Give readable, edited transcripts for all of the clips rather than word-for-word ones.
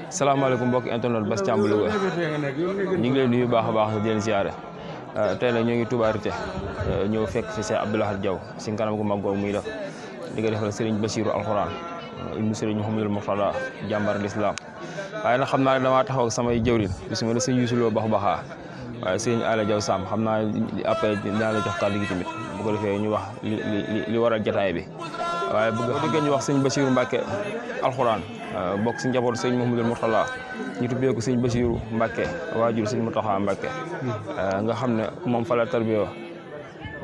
salaamaaleykum mbokk internet Bass Thiam Louga ñu ngi leen nuyu baax a baax di leen ziare tey nag ñoo ngi Touba Rité ñëw fekk fi Cheikh Abdou Lahad Diaw si kanam gu mag googu muy def di ko defal Serigne Bassirou Alxuraan ibnu Serigne Mouhamadul Mourtada jàmbar l'islam waaye nag xam naa ne damaa taxaw ak samay jëwrin bisimilah sëñ Youssou Lo Bax Baxaa waaye Serigne Alla Diaw Sam xam naa après dinaa la jox kàddu gi tamit bu ko defee ñu wax li waral jotaay bi waaye bëgg ñu wax sëñ Bassirou Mbacke Alxuraan bokk si njaboot sëñ Mouhamadul Mourtada ñu tuddee ko sëñ Bassirou Mbacke waajur sëñ Mountakha Mbacke nga xam ne moom fa la tarbiyoo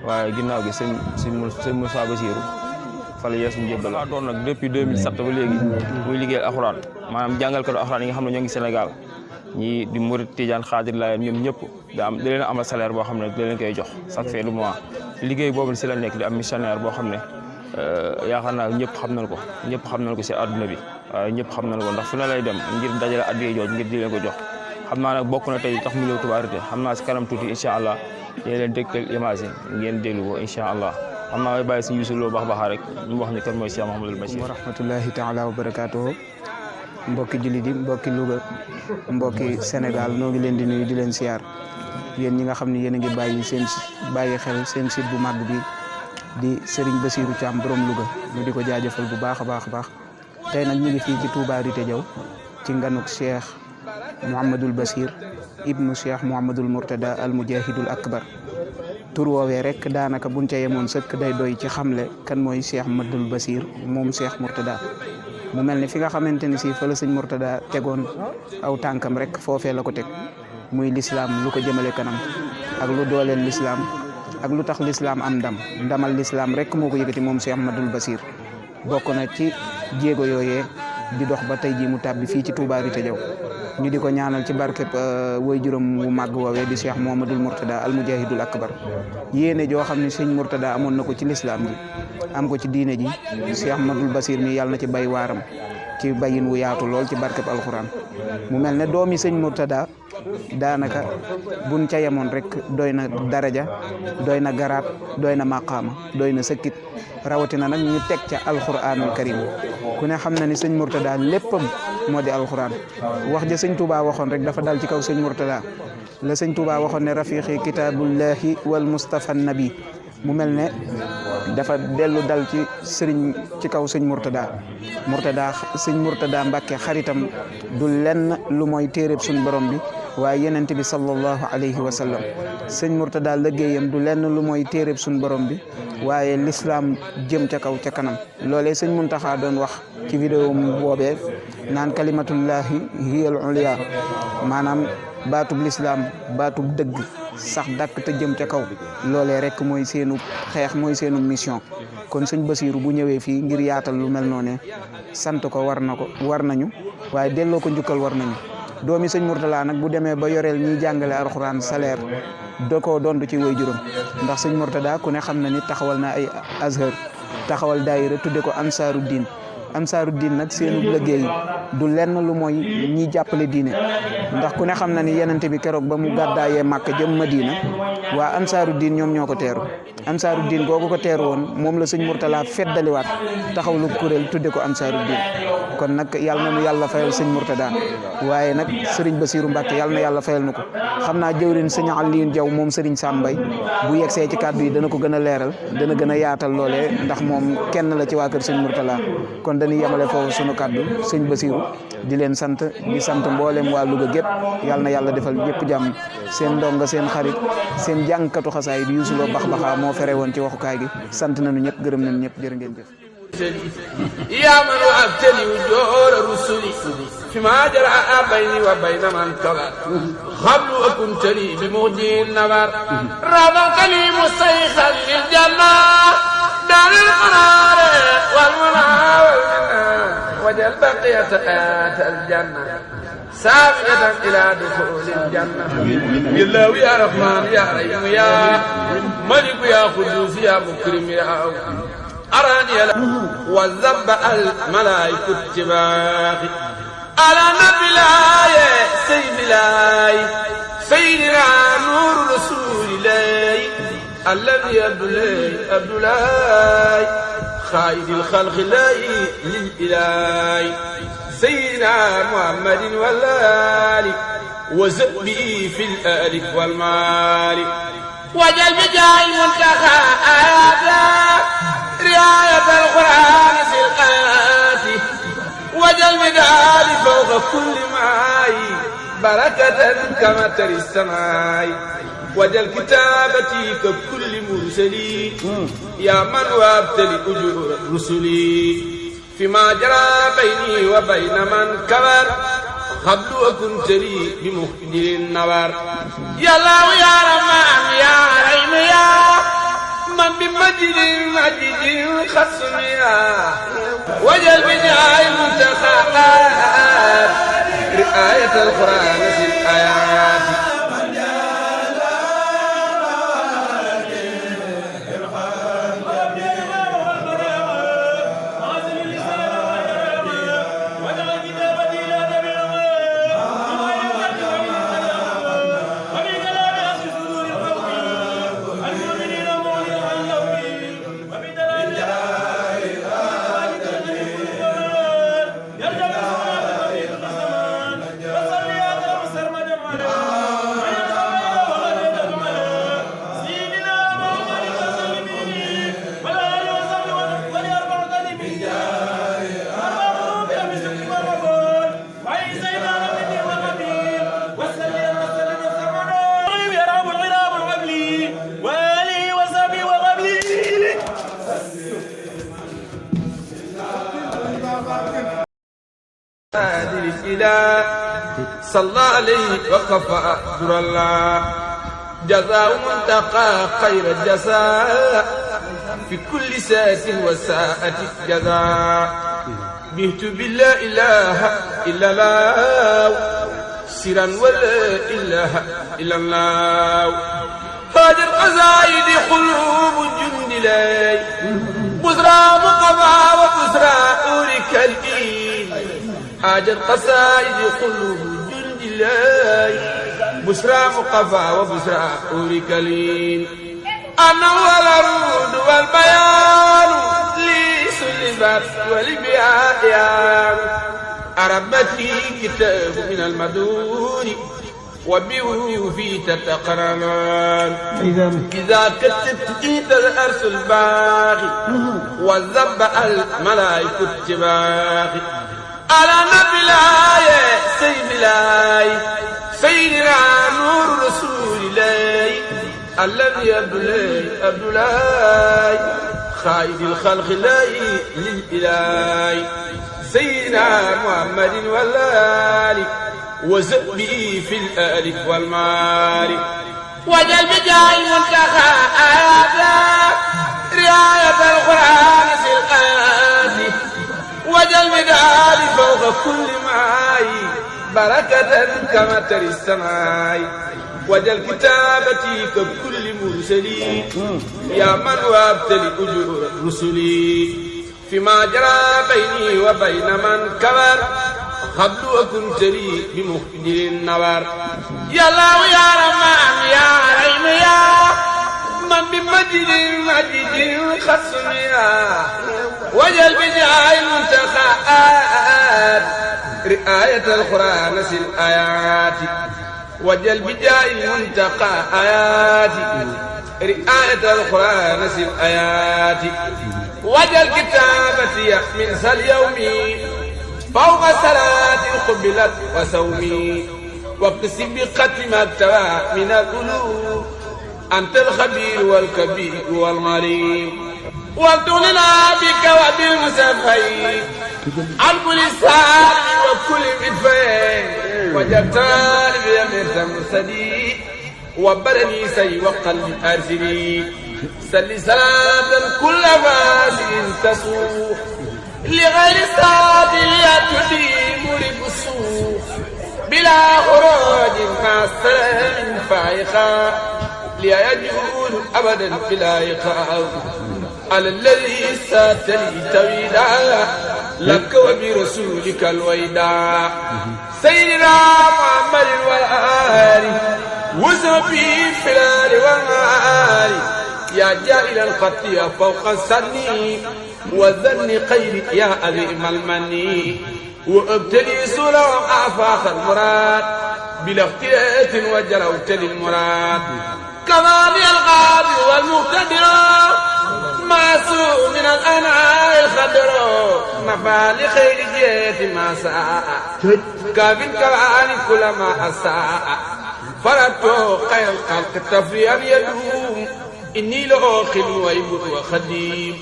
waaye ginnaaw gi sëñ Moussa Bassirou fa la yeesu njëbbal la doon nag depuis 2007 ba léegi muy liggéeyal alxuraan maanaam jàngalkatu alxuraan yi nga xam ne ñoo ngi Sénégal ñii di Murid Tidiane Xaadir Laayeen ñoom ñëpp da leen amal salaire boo xam ne da leen koy jox chaque fin du mois liggéey boobu si la nekk di am missionnaire boo xam ne yaakaar naa ñëpp xam nañ ko si àdduna bi waaye ñëpp xam nañ ko ndax fu ne lay dem ngir dajale addiya jooj ngir di leen ko jox xam naa nag bokk na tey tax mu ñëw Touba Rité xam naa si kanam tuuti incha allah yéen leen dégtal image yi ngeen déglu ko incha allah xam naa may bàyyi si Youssou Lo Bax Baxaa rek ñu wax ni kan mooy Cheikh Mouhamadul Bachir. wa rahmatullahi taala wa barakaatuhu mbokki jullit yi mbokki Louga mbokki Sénégal noo ngi leen di nuyu di leen siyaar yéen ñi nga xam ne yéen a ngi bàyyi xel seen site bu màgg bi di Serigne Bassirou Thiam borom Louga ñu di ko jaajëfal bu baax a baax tey nag ñu ngi fii ci Touba Rité Diaw ci nganuk Cheikh Mouhamadul Bachir ibnu Cheikh Mouhamadul Mourtada al Mujahidul Akbar tur woowee rek daanaka buñ ca yemoon sëkk day doy ci xamle kan mooy Cheikh Mouhamadul Bachir moom Cheikh Mourtada mu mel ne fi nga xamante ni si fa la sëñ Mourtada tegoon aw tànkam rek foofee la ko teg muy lislaam lu ko jëmale kanam ak lu dooleel lislaam ak lu tax lislaam am ndamal lislaam rek moo ko yëkkati moom Cheikh Mouhamadul Bachir bokk na ci jéego yooyee di dox ba tey jii mu tàbbi fii ci Touba Rité Diaw ñu di ko ñaanal ci barkeb way juróom wu màgg woowee di Cheikh Mouhamadul Mourtada al Mujahidul Akbar yéene joo xam ne sëñ Mourtada amoon na ko ci lislaam ji am ko ci diine ji Cheikh Mouhamadul Bachir mi yàlla na ci bay waaram ci bayin wu yaatu lool ci barkeb alxuraan mu mel ne doomi sëñ Mourtada daanaka buñ ca yemoon rek doy na daraja doy na garaat doy na maqaama doy na sëkkit rawatina nag ñu teg ca alxuraanul karim ku ne xam na ni sëñ Mourtada léppam moo di alxuraan wax ja sëñ Touba waxoon rek dafa dal ci kaw sëñ Mourtada la sëñ Touba waxoon ne rafiqi kitaabullahi wal mustafa nabi mu mel ne dafa dellu dal ci kaw sëñ Mourtada sëñ Mourtada Mbacke xaritam du lenn lu mooy téereb suñ borom bi waaye yenent bi sallallahu alayhi wa sallam sëñ Mourtada liggéeyam du lenn lu mooy téereb suñ borom bi waaye l'islam jëm ca kaw ca kanam loolee sëñ Mountakha doon wax ci vidéo boobee naan kalimatullahi hiyal ulya maanaam baatub l'islam baatub dëgg sax dàkk te jëm ca kaw loolee rek mooy seenu xeex mooy seenu mission kon sëñ Bassirou bu ñëwee fii ngir yaatal lu mel noonu sant ko war nañu waaye delloo ko njukkal war nañu doomi sëñ Mourtada nag bu demee ba yoreel ñiy jàngale alxuraan salaire da koo dondu ci way juróom ndax sëñ Mourtada ku ne xam na ni taxawal na ay azhar taxawal daayira tudde ko ansaaru diin nag seenu liggéey du lenn lu mooy ñi jàppale diine ndax ku ne xam na ni yenente bi keroog ba mu gàddaayee Màkka jëm Madina waa ansaaru diin ñoom ñoo ko teeru ansaaru diin googu ko teeru woon moom la sëñ Mourtada feddaliwaat taxaw lu kuréel tudde ko ansaaru diin kon nag yàlla na nu yàlla fayal sëñ Mourtada waaye nag sëriñ Bassirou Mbacke yàlla na yàlla fayal nu ko xam naa jëwrin sëñ Alioune Diaw moom sëriñ Sambay bu yegsee ci kàddu yi dana ko gën a leeral dana gën a yaatal loolee ndax moom kenn la ci waa kër sëñ Mourtada kon dañuy yemale foofu sunu kàddu sëñ Bassirou di leen sant di sant mboolem waa Louga gépp yàlla na yàlla defal ñëpp jàmm seen ndonga seen xarit seen jàngkatu xasaay di Youssou Lo Bax Baxaa moo fere woon ci waxukaay gi sant nañu ñëpp gërëm nañu ñëpp jërë ngeen jëf يا من أبتلي وجور رسلي فيما جرى بيني وبين من كبر قبل وكنت لي بمهدي النبر رافقني مستيخا للجنة دار القرار والمنى وجل بقية آت الجنة سابقة إلى دخول الجنة بالله يا رحمن يا رحيم يا ملك يا قدوس يا مكرم يا أراني وذب الملائكة اتباعي على نبي الله سيد الله سيدنا نور رسول الله الذي عبد الله خالد الخلق الله للإله سيدنا محمد والآل وزبي في الآل والمال وجل بجاه المنتخى آياتا رعاية القرآن في الآيات وجل بدال فوق كل ماي بركة كما تري السماء وجل كتابتي ككل مرسلي يا من وابتلي أجور رسلي فيما جرى بيني وبين من كبر قبل وكنت لي بمخجل النور يا الله يا رحمن يا رحيم يا من بمجد مجد خصميا وجل بجاه المنتخبات رعاية القرآن في الآيات الإله صلى عليه وكفى در الله جزاء منتقى خير الجزاء في كل ساعة وساعة جزاء بهت بالله إله إلا الله سرا ولا إله إلا الله هذه القصائد قلوب جند لي بزرى مقبى وبزرى أورك الإيل حاجة القصائد قلوب جند الله بشرى مقفى وبشرى أورك الإيل أنا والعروض والبيان لي سلبت ولبيان أربتي كتاب من المدون وبه في تتقرنان إذا كتبت إيد الأرس الباغي وزب الملائكة التباغي على نبي الله سيد الله سيدنا نور رسول الله الذي عبد الله خالد الخلق الله للإله سيدنا محمد والآل وزبي في الآل والمال وجل بجاه المنتخى آياتا رعاية القرآن في الآيات وجل بدال فوق كل معاي بركة كما تري السماء وجل كتابتي ككل مرسلي يا من وابتلي أجور رسلي فيما جرى بيني وبين من كبر قبل وكنت لي بمخجل النور يا الله يا رحمن يا رحيم يا من بمجد مجد خصميا وجل بجاه المنتخبات رعاية القرآن في الآيات وجل بجاه المنتقى آيات رعاية القرآن في الآيات وجل كتابتي من ذا اليوم فوق صلاة قبلت وسومي واقسم بختم التوى من القلوب أنت الخبير والكبير والغريب وابتلنا بك وبالمسافين عن كل ساعة وكل مدفين وجبتني بيمير مرسلي وبرني سي وقلب أرسلي سل سلام كل فاسد تسوح لغير سابية تديم لبسوح بلا خروج مع السلام فائقا لا يجول أبدا بلا إقاء على الذي ساتني تويدا لك وبرسولك الويدا سيدنا محمد والآل وزبي في الآل والآل يا جائل الخطيئة فوق السن وذن خير يا أذيم المني وابتلي سولا آفاق المراد بلا اختلاف وجلوت للمراد كماني الغادي والمقتدر معصوم من الأنعاء الخضر نفع لخير جيت ما ساء كافٍ كواني كل ما أساء فردت خير الخلق تفريا يدوم إني لأخل ويبط وخديم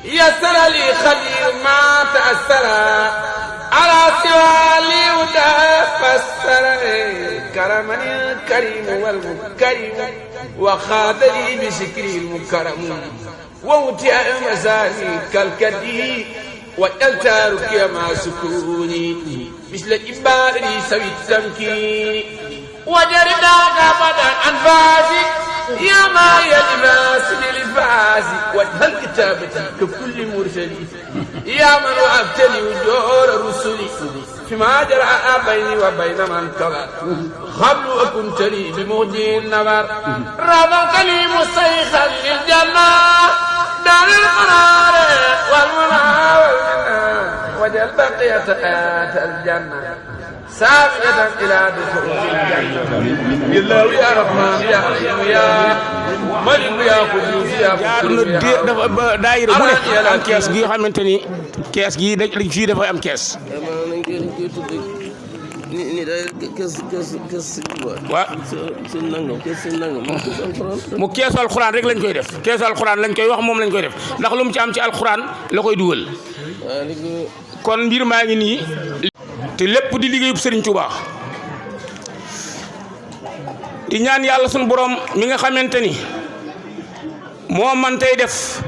يسر لي خدير ما تأثر على سوى لي وتفسر كرمني الكريم والمكرم وخاذ لي بشكري المكرم ووتي مساني كالكدي والتارك مع سكوني مثل إباري سوي التمكين وجردك أبدا أنفاسي يا ما يلباس بالفاسي وجه الكتابة ككل مرسل يا من وأبتلي وجور رسلي فيما جرى بيني وبين من كبر قبل أكنت لي بمهدي النظر رافقت لي مستيخا للجنة دار القرار والمنى والمنى وجل بقية آيات الجنة سابقة إلى دخول الجنة الله يا رحمن يا رحيم يا ملك يا قدوس يا dafa daayira bu ne am kees gi nga xamante ni kees gi dañ fii dafa am kees. waaw mu keesu alxuraan rek lañ koy def keesu alxuraan lañ koy wax moom lañ koy def ndax lu mu ci am ci alxuraan la koy dugal kon mbir maa ngi nii te lépp di liggéeyub Serigne Touba di ñaan yàlla sunu borom mi nga xamante ni moo man tey def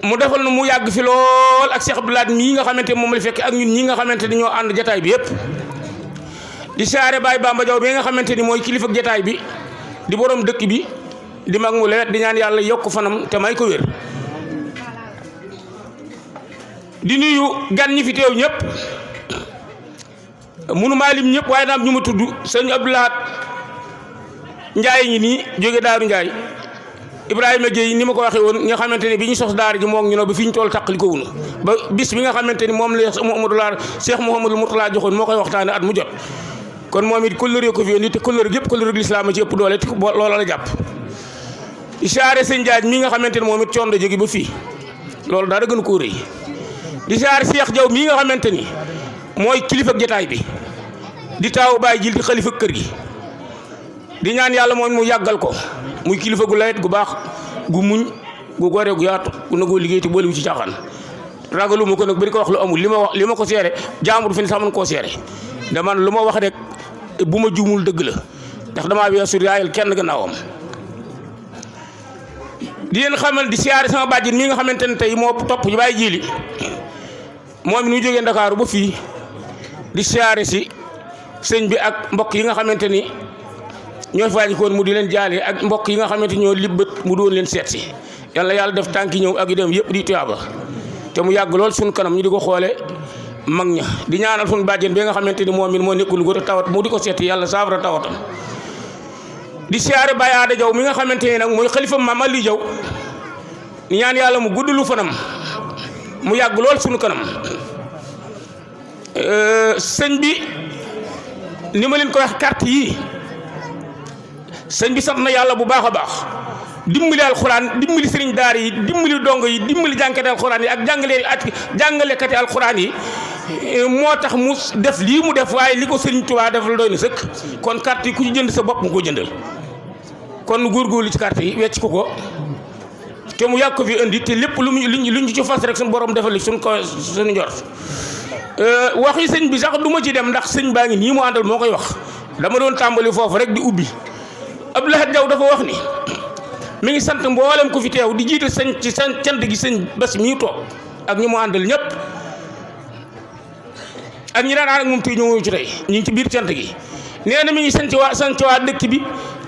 mu defal nu mu yàgg fi lool ak Cheikh Abdoulaye mii nga xamante moom la fekk ak ñun ñi nga xamante ni ñoo ànd jataay bi yëpp di siyaare Baye Bamba Diaw bi nga xamante ni mooy kilifa jataay bi di borom dëkk bi di mag mu lewet di ñaan yàlla yokk fanam te may ko wér di nuyu gan ñi fi teew ñëpp munu maa lim ñëpp waaye daam ñu ma tudd sëñ Abdoulaye Ndiaye ngi nii jóge Daaru Ndiaye Ibrahima Gueye ni ma ko waxee woon nga xamante ne bi ñu sos daara ji moom ñu ne ba fi ñu toll taqali ko wunu ba bis bi nga xamante ni moom la Cheikh Mouhamadou Mourtala joxoon moo koy waxtaane at mu jot kon moom it kóllëre ko fi indi te kóllëre gépp kóllëre lislaam ci ëpp doole te loola la jàpp isaare sëñ Diagne mi nga xamante ne moom it coon da jóge ba fii loolu dara gën koo rëy di isaare Cheikh Diaw mii nga xamante ni mooy kilifa jotaay bi di taawu Baye Jil di xalifa kër gi di ñaan yàlla moom mu yàggal ko muy kilifa gu layet gu baax gu muñ gu gore gu yaatu gu nagoo liggéey te boole wu ci caaxaan ragalu ma ko nag bari ko wax lu amul li ma ko seere jaambur fi ne sax mën koo seere dama lu ma wax rek bu ma juumul dëgg la ndax damaa weesu yaayal kenn gannaawam di leen xamal di siyaare sama bàjjen mi nga xamante ne tey moo topp ci Baye Jili moom nu jógee Ndakaaru ba fii di siyaare si sëñ bi ak mbokk yi nga xamante ni ñoo fi wàññi koon mu di leen jaale ak mbokk yi nga xamante ñoo libbët mu doon leen seet si yàlla def tànki ñëw ak yu dem yëpp di tuyaaba te mu yàgg lool suñu kanam ñu di ko xoole mag ña di ñaanal suñu bàjjen bi nga xamante ni moom it moo nekkul ko tawat mu di ko seeti yàlla saafara tawatam di siyaare Baye Aada Jaw mi nga xamante ni nag mooy xalifa Maam Ali Jaw di ñaan yàlla mu guddalu fanam mu yàgg lool suñu kanam sëñ bi ni ma leen ko wax carte yii sëñ bi sant na yàlla bu baax a baax dimbali alxuraan dimbali sëriñ daara yi dimbali dongo yi dimbali jànkati alxuraan yi ak jàngalekati alxuraan yi moo tax mu def lii mu def waaye li ko sëriñ Tuubaa def la doy na sëkk kon carte yi ku ci jënd sa bopp mu ko jëndal kon góorgóorlu ci carte yi wecc ko te mu yàgg ko fi indi te lépp luñ ci fas rek suñu borom defal li suñu njort waxi sëñ bi sax du ma ci dem ndax sëñ baa ngi nii mu àndal moo koy wax dama doon tàmbali foofu rek di ubbi Abdoulaye Diaw dafa wax ni mi ngi sant mboolem ku fi teew di jiite sëñ ci cant gi sëñ bés mii toog ak ñi mu àndal ñëpp ak ñi daan ànd ak moom tey ñëw ci tey ñu ngi ci biir cant gi nee na mi ngi sant waa dëkk bi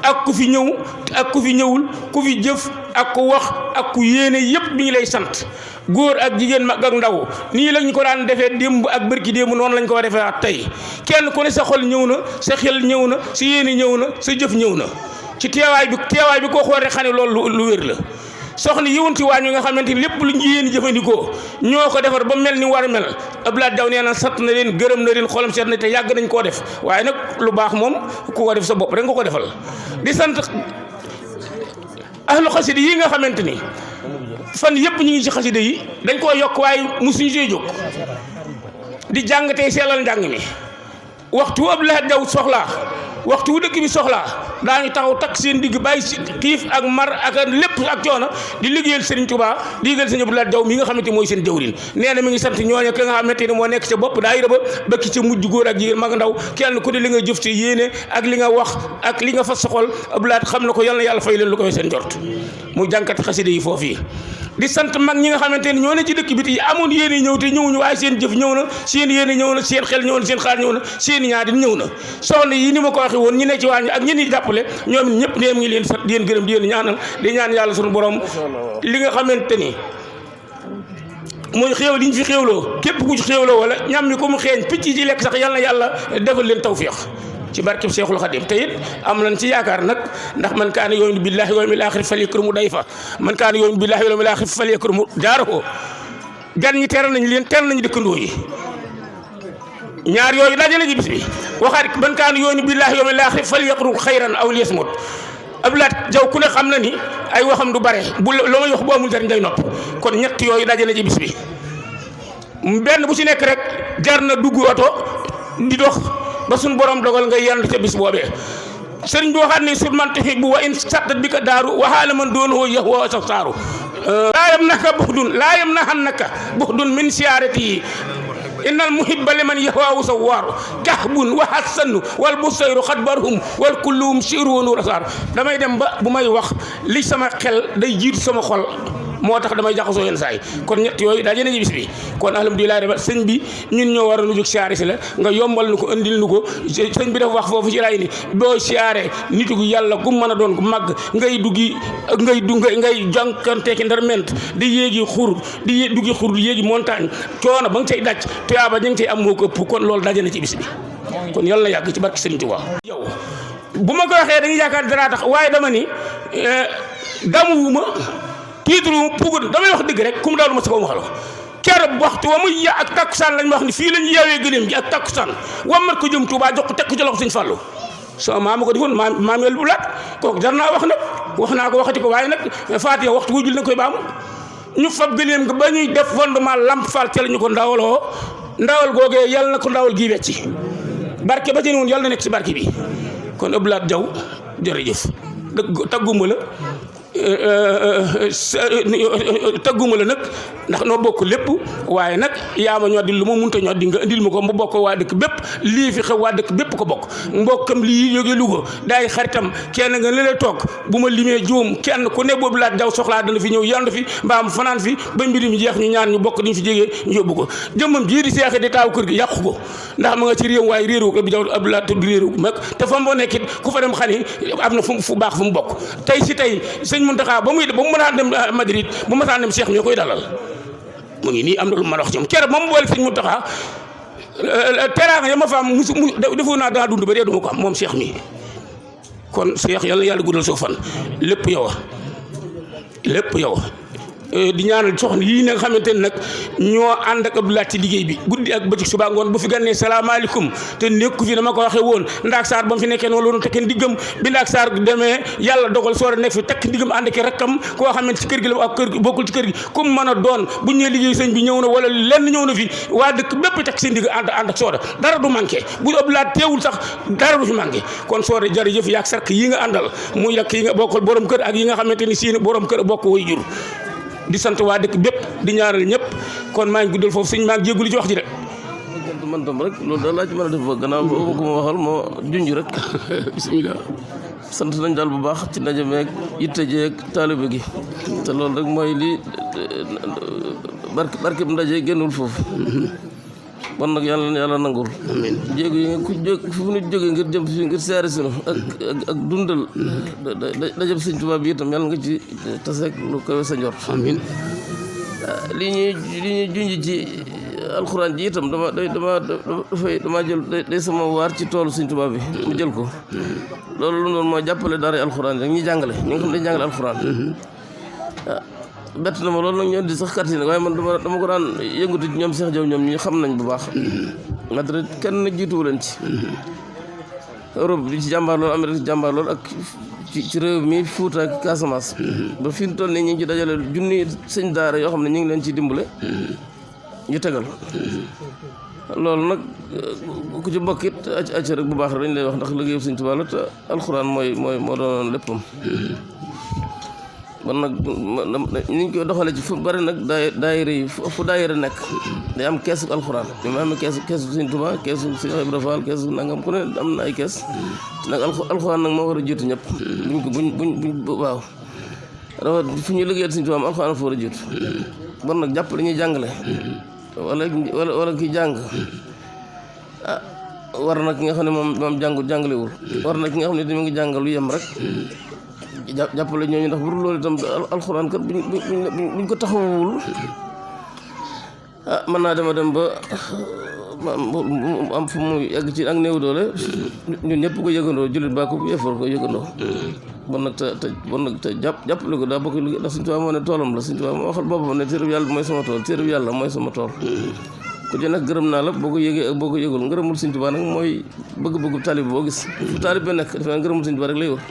ak ku fi ñëw ak ku fi ñëwul ku fi jëf ak ku wax ak ku yéene yëpp mi ngi lay sant góor ak jigéen mag ak ndaw nii lañ ko daan defee démb ak bërki démb noonu lañ ko defee ak tey kenn ku ne sa xol ñëw na sa xel ñëw na sa yéene ñëw na sa jëf ñëw na ci teewaay bi koo xool rek xam ne loolu lu wér la soxna yi woon ci waañ wi nga xamante ni lépp lu ñu yéen jëfandikoo ñoo ko defar ba mel ni war a mel Abdoulaye Diaw nee na sant na leen gërëm na leen xolam seet na te yàgg nañ koo def waaye nag lu baax moom ku ko def sa bopp rek nga ko defal di sant ahlu xasida yi nga xamante ni fan yëpp ñu ngi ci xasida yi dañ koo yokk waaye musuñu see jóg di jàng tey seelal njàng mi waxtu wu Abdoulaye Diaw soxlaa waxtu wu dëkk bi soxlaa daañu taxaw takk seen digg bàyyi xiif ak mar ak lépp ak coono di liggéeyal Serigne Touba di liggéeyal Serigne Abdoulaye Diaw mi nga xamante mooy seen jawrin nee na mi ngi sant ñooñu ki nga xamante ni moo nekk ca bopp daayira ba bëkk ca mujj góor ak jigéen mag ndaw kenn ku ne li nga jëf ci yéene ak li nga wax ak li nga fas sa xol Abdoulaye xam na ko yal na yàlla fay leen lu koy seen jort mu jànkati xasida yi foofu yi di sant mag ñi nga xamante ni ñoo ne ci dëkk bi te amoon yéene ñëw te ñëwuñu waaye seen jëf ñëw na seen yéene ñëw na seen xel ñëw na seen xaar ñëw na seen ñaari ñëw na soxna yi ni ma ko waxee woon ñi ne ci waañ ak ñi ni jàppale ñoom ñëpp ne ngi leen sant di leen gërëm di leen ñaanal di ñaan yàlla suñu borom li nga xamante ni mooy xéew li ñu fi xéewloo képp ku ci xéewloo wala ñam mi ko mu xeeñ picc ci lekk sax yal na yàlla defal leen tawfiix ci barkeb Seexul Xadim te it am nañ ci yaakaar nag ndax man kaana yu'minu billaahi wal yawmil aaxiri falyakrim dayfa man kaana yu'minu billaahi wal yawmil aaxiri falyakrim jaarahu gan ñi teral nañ leen teral nañu dëkkandoo yi ñaar yooyu dajale ji bis bi waxaat man kaana yu'minu billaahi wal yawmil aaxiri falyaqul xayran aw liyasmut Abdoulaye Diaw ku ne xam na ni ay waxam du bare bu loo may wax bu amul njariñ day nopp kon ñett yooyu dajale ji bis bi benn bu ci nekk rek jar na dugg oto di dox ba suñu borom dogal nga yendu ca bis boobee sëriñ bi waxaat ni sur man tuhibbu wa in sattat bi ka daaru waxaala man doonoo yax woo sa saaru laa yam nahannaka buxdun min siyaarati innal muhibba liman yahwaahu sawaaru kahbun wa hasanu wal busayru xadbarhum wal kulluhum siiru wa nuur asaar damay dem ba bu may wax li sama xel day jiitu sama xol moo tax damay jaxasoo yenn saa yi kon ñett yooyu daa jëne ji bis bi kon alhamdulilah rabbi sëñ bi ñun ñoo war a nu jóg siyaare si la nga yombal nu ko andil nu ko sëñ bi dafa wax foofu ci lay ni boo siyaare nitu gu yàlla gu mën a doon gu màgg ngay jànkanteeki ndar ment di yéegi xur di duggi xur di yéegi montagne coono ba nga cay daj tuyaaba ñu ngi cay am moo ko ëpp kon loolu daa jëne ci bis bi kon yàlla na yàgg ci barki Sëriñ Tuubaa yow bu ma ko waxee dañuy yaakaar dara tax waaye dama ni damuwuma tiitru pugut damay wax dëgg rek ku mu daal ma sa ko waxal keroog waxtu wa muy ya ak takkusaan lañ wax ni fii lañ yeewee gëléem gi ak takkusaan wammat ko jëm Tuubaa jox ko teg ko ci loxo Sëñ Fallu sama maama ko defoon maam el bu laat kooku jar naa wax nag wax naa ko waxati ko waaye nag Faatiha waxtu wu jul na koy baamu ñu fab gëléem gi ba ñuy def fondement Lamp Fall ca la ñu ko ndawaloo ndawal googee yàlla na ko ndawal gii wecci barke ba ci woon yàlla na nekk si barke bi kon Abdoulaye Diaw jërëjëf tagguma la tagguma la nag ndax noo bokk lépp waaye nag yaa ma ñoddi lu ma munta ñoddi nga indil ma ko mu bokk waa dëkk bépp lii fi xew waa dëkk bépp ko bokk mbokkam lii jóge Louga daay xaritam kenn nga lële toog bu ma limee juum kenn ku ne boobu laa Diaw soxlaa dana fi ñëw yandu fi mbaam fanaan fi ba mbiri mi jeex ñu ñaan ñu bokk diñ fi jégee ñu yóbbu ko jëmmam jii di seexe di taaw kër gi yàqu ko ndax ma nga ci réew waaye réeru ko Diaw Abdoulaye tudd réeru mag te fa mu nekkit ku fa dem xani am na fu baax fu mu bokk tey si tey sëñ Muntaxa ba mu mënaan dem Madrid bu mësaan dem Cheikh mi koy dalal mu ngi nii am na lu ma wax ci moom keroog ba mu boole sëñ Muntaxa teraanga ya ma fa am defoon naa daa dund ba dee duma ko am moom Cheikh mi kon Cheikh yàlla guddal soo fan lépp yow di ñaanal soxna yii nga xamante ne nag ñoo ànd ak Abdoulaye ci liggéey bi guddi ak bëccëg suba ngoon bu fi gànnee salaamaaleykum te nekku fi dama ko waxee woon Ndaak Sarr ba mu fi nekkee noonu loolu tekki ndiggam bi Ndaak Sarr demee yàlla dogal soor a nekk fi tekki ndiggam ànd ak rakkam koo xamante ci kër gi la ak kër gi bokkul ci kër gi comme mën a doon bu ñu liggéey sëñ bi ñëw na wala lenn ñëw na fi waa dëkk bépp tekk seen digg ànd ak sooda dara du manqué bu Abdoulaye teewul sax dara du fi manqué kon sooda jërëjëf yaag sark yi nga àndal muy yak yi nga bokkal borom kër ak yi nga xamante ni seen borom kër bokk way jur di sant waa dëkk bépp di ñaaral ñëpp kon maa ngi guddal foofu sëñ maa ngi jéggulu ci wax ji de man tam rek loolu daal laa ci mën a def ba gannaaw boobu ko ma waxal moo junj rek bismillah sant nañ daal bu baax ci ndaje meeg yitte jeeg taalibe gi te loolu rek mooy li barkeb ndaje génnul foofu bon nag yàlla nangul jéego yi nga ku jóg fu mu nit jógee ngir jëm fi ngir siyaare sinu ak dundal dajab sëñ Tuubaa bi itam yàlla nga ci taseeg lu koy sa njort amiin li ñuy junj ci alxuraan ji itam dama jël day sama waar ci toolu sëñ Tuubaa bi mu jël ko loolu lu doon moo jàppale daara alxuraan rek ñi jàngale ñi nga xam ne jàngale alxuraan bett na ma loolu nag ñoo di sax carte yi nag waaye man dama ko daan yëngatu ci ñoom Cheikh Diaw ñoom ñi xam nañ bu baax Madrid kenn jiituwu leen ci Europe di ci jàmbaar loolu Amérique ci jàmbaar loolu ak ci réew mi Fuuta ak Casamance ba fi mu toll nii ñu ngi ci dajale junni sëñ daara yoo xam ne ñu ngi leen ciy dimbale ñu tegal loolu nag ku ci bokkit acc rek bu baax rek dañ lay wax ndax liggéeyu Sëñ Tuubaa la te alxuraan moo doonoon léppam man nag ni ñu koy doxalee ci fu bari nag daayira yi fu daayira nekk day am keesu alxuraan bi ma amee keesu Sëñ Tuubaa keesu Cheikh Ibra Fall keesu nangam ku ne am na ay kees nag alxuraan nag moo war a jiitu ñëpp buñ waaw rawat fu ñu liggéeyal Sëñ Tuubaa am alxuraan fa war a jiitu bon nag jàpp dañuy jàngale wala ki jàng war na ki nga xam ne moom jàngalewul war na ki nga xam ne mu ngi jàngal lu yem rek jàppale ñooñu ndax bu dul loolu itam alxuraan kat buñ ko taxawul mën naa dem ba am fu mu yegg ci ak néew doole ñun ñëpp ko yëgandoo jullit baa ko yëfar ko yëgandoo bon nag te jàppale ko daa bokk liggéey ndax Sëñ Tuubaa moo ne toolam la Sëñ Tuubaa moo waxal boppam ne téereb yàlla mooy sama tool téereb yàlla mooy sama tool ku ci nag gërëm naa la boo ko yëgee ak boo ko yëgul ngërëmul Sëñ Tuubaa nag mooy bëgg-bëggu taalib boo gis fu taalib ba nekk dafa ngërëmul Sëñ Tuubaa rek lay wër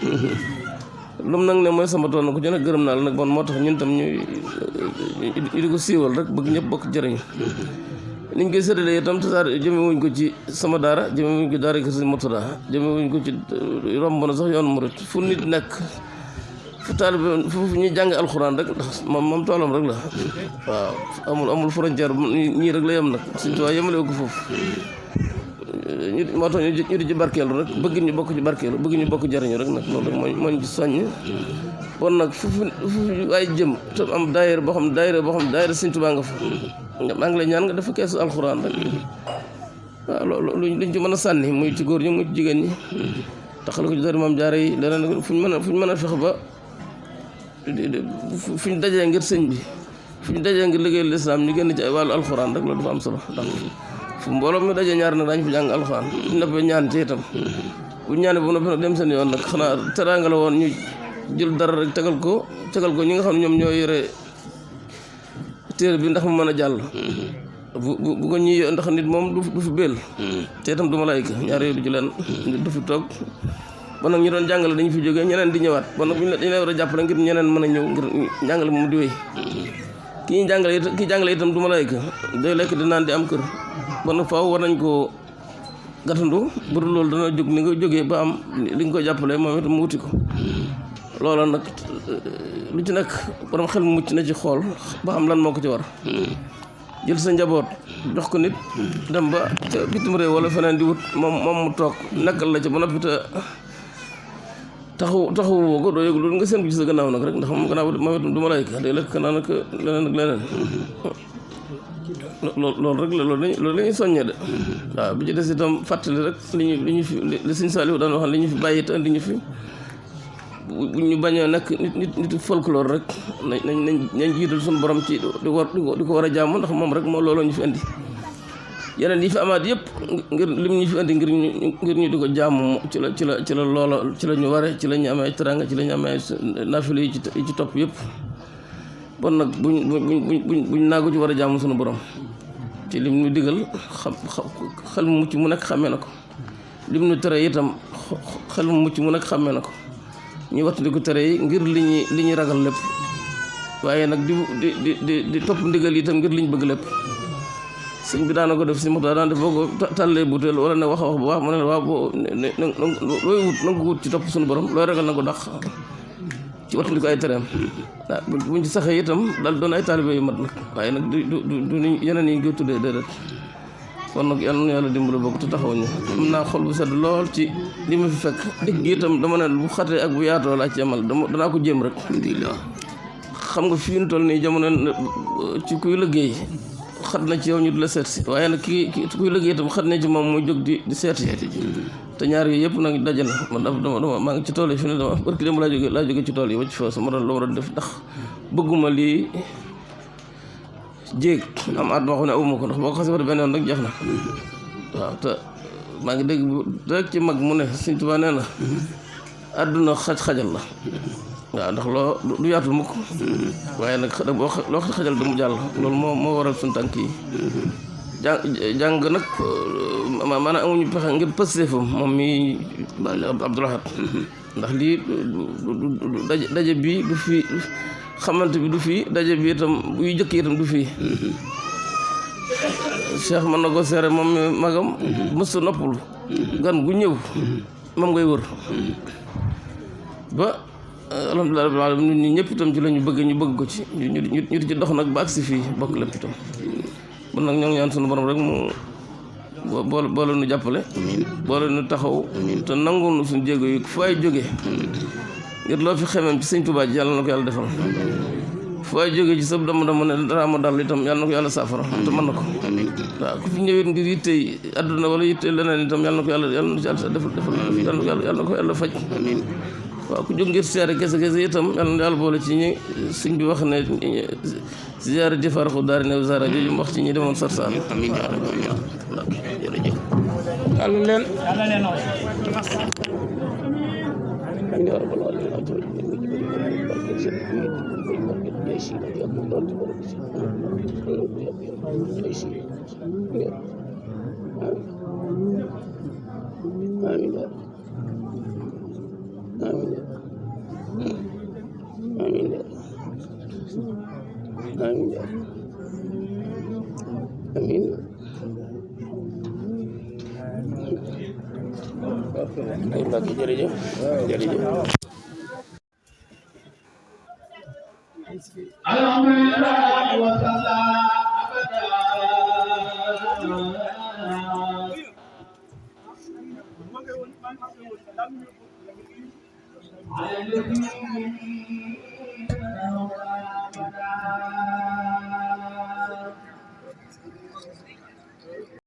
lu mu nag ne mooy sama tool nag ku ci nag gërëm naa la nag bon moo tax ñun tam ñu di ko siiwal rek bëgg ñëpp bokk jëriñu niñ koy séddalee itam tasaar jëme wuñ ko ci sama daara jëme wuñ ko daara kër Sëñ Murtada jëme wuñ ko ci romb na sax yoonu murit fu nit nekk fu taalibe fu ñuy jàng alxuraan rek ndax moom toolam rek la waaw amul frontière ñii rek la yem nag Sëñ Tuubaa yemale ko foofu moo tax ñu di ci barkeelu rek bëgg ñu bokk ci barkeelu bëgg ñu bokk jariñu rek nag loolu rek mooñ ci soññ bon nag fu waaye jëm te am daayira boo xam ne daayira Sëñ Tuubaa nga fa maa ngi lay ñaan nga dafa keesu alxuraan rek waaw loolu luñ ci mën a sànni muy ci góor ñi muy ci jigéen ñi taxal ko ci dara maam jaare yi leneen fuñ mën a fexe ba fuñ dajee ngir sëñ bi fuñ dajee ngir liggéeyal lislaam ñu génn ci ay wàllu alxuraan rek loolu dafa am solo ndax fu mbooloo mi dajee ñaar nag daañu fi jàng alxuraan buñ noppee ñaan ci itam buñ ñaanee ba noppi nag dem seen yoon nag xanaa teraanga la woon ñu jël dara rek tegal ko ñi nga xam ne ñoom ñoo yore téere bi ndax mu mën a jàll bu ko ñuy ndax nit moom du fi béel te itam du malaayka ñaar yooyu du ci leen du fi toog bon nag ñu doon jàngale dañu fi jógee ñeneen di ñëwaat bon nag dañu leen war a jàppale ngir ñeneen mën a ñëw ngir jàngale moom di wéy kii jàngale itam du malaayka day lekk di naan di am kër bon nag faaw war nañ koo gàttandu bu dul loolu dana jóg ni nga jógee ba am li nga ko jàppale moom itam mu wuti ko loola nag lu ci nekk borom xel mucc na ci xool ba xam lan moo ko ci war jël sa njaboot jox ko nit dem ba ca bitim réew wala feneen di wut moom mu toog nekkal la ca ba noppi te taxawu ko doo yëg loolu nga seen ko ci sa gannaaw nag rek ndax moom gannaaw moom itam du malaayka day lekk naa nag leneen ak leneen loolu rek la loolu la ñuy soññee de waaw bi ci des itam fàttali rek li ñu fi li Sëñ Saaliw daan wax li ñu fi bàyyi te andi ñu fi bu ñu bañ a nekk nit folklore rek nañ jiital suñu borom ci di ko war a jaamu ndax moom rek moo looloo ñu fi indi yeneen yi fi amaat yëpp ngir lim ñu fi indi ngir ñu di ko jaamu ci la loola ci la ñu ware ci la ñu amee teranga ci la ñu amee naafile yi ci topp yëpp bon nag buñ naagu ci war a jaamu suñu borom ci lim ñu digal xel mu mucc mu nekk xàmmee na ko lim ñu tere itam xel mu mucc mu nekk xàmmee na ko ñu wattandi ko tere yi ngir li ñuy ragal lépp waaye nag di topp ndigal yi itam ngir li ñu bëgg lépp sëñ bi daana ko def si moto daan def boo ko tàllee butéel wala ne wax bu baax mu ne waaw boo looy wut na nga ko wut ci topp suñu borom looy ragal na ko dàq ci wattandi ko ay tereem waaw buñ ci saxee itam daal doon ay taalibe yu mat nag waaye nag du yeneen yi ñu koy tuddee déedéet kon nag yàlla na yàlla dimbali bokk te taxaw ñu am naa xol bu sedd lool ci li ma fi fekk dëgg gi itam dama ne bu xatee ak bu yaatoo laa ci amal danaa ko jéem rek xam nga fii ñu toll nii jamono ci kuy liggéey xat na ci yow ñu di la seet si waaye nag kii kuy liggéey itam xat na ci moom muy jóg di seeti te ñaar yi yëpp nag daje na man dama maa ngi ci tool yi fi ne dama barki dem laa jóge ci tool yi wacc fa sama doon la war a def ndax bëgguma lii jéeg am at moo xam ne awuma ko ndax boo ko xasee benn yoon rek jeex na waaw te maa ngi dégg rek ci mag mu ne Sëñ Tuubaa nee na àdduna xajal la waaw ndax loo du yaatu mukk waaye nag loo xajal du mu jàll loolu moo waral suñu tànk yi jàng nag maanaam amuñu pexe ngir pëstéefam moom mi Abdou Lahad ndax lii daje bi du fi xamante bi du fi daje bi itam buy jëkk itam du fi Cheikh mën na ko seere moom mi magam mësta noppalu gan gu ñëw moom ngay wër ba alhamdulilah rabbil alamin ñun ñi ñëpp itam ci la ñu bëgg ko ci ñu di ci dox nag ba agsi fii bokk lépp itam bon nag ñoo ngi ñaan sunu borom rek mu boole nu jàppale boole nu taxaw te nangul nu suñu jéego yi fu ay jóge ngir loo fi xemem ci sëñ Tuubaa ji yàlla na ko yàlla defal fu ay jóge ci sab dama ne dara ma dal itam yàlla na ko yàlla saafara te mën na ko waaw ku fi ñëwee ngir yittey àdduna wala yittey leneen itam yàlla na ko yàlla na ci yàlla defal yàlla na ko yàlla faj waaw ku jóg ngir seere kese itam yàlla na yàlla boole ci ñi sëñ bi wax ne ziyaara di faraxu daari new zara jooju mu wax ci ñi demoon sarsaan amiin yaa rabbi jërëjëf yàlla leen amiin yaa rabbal aalamiin jërëjëf alhamdulillah wa salla abada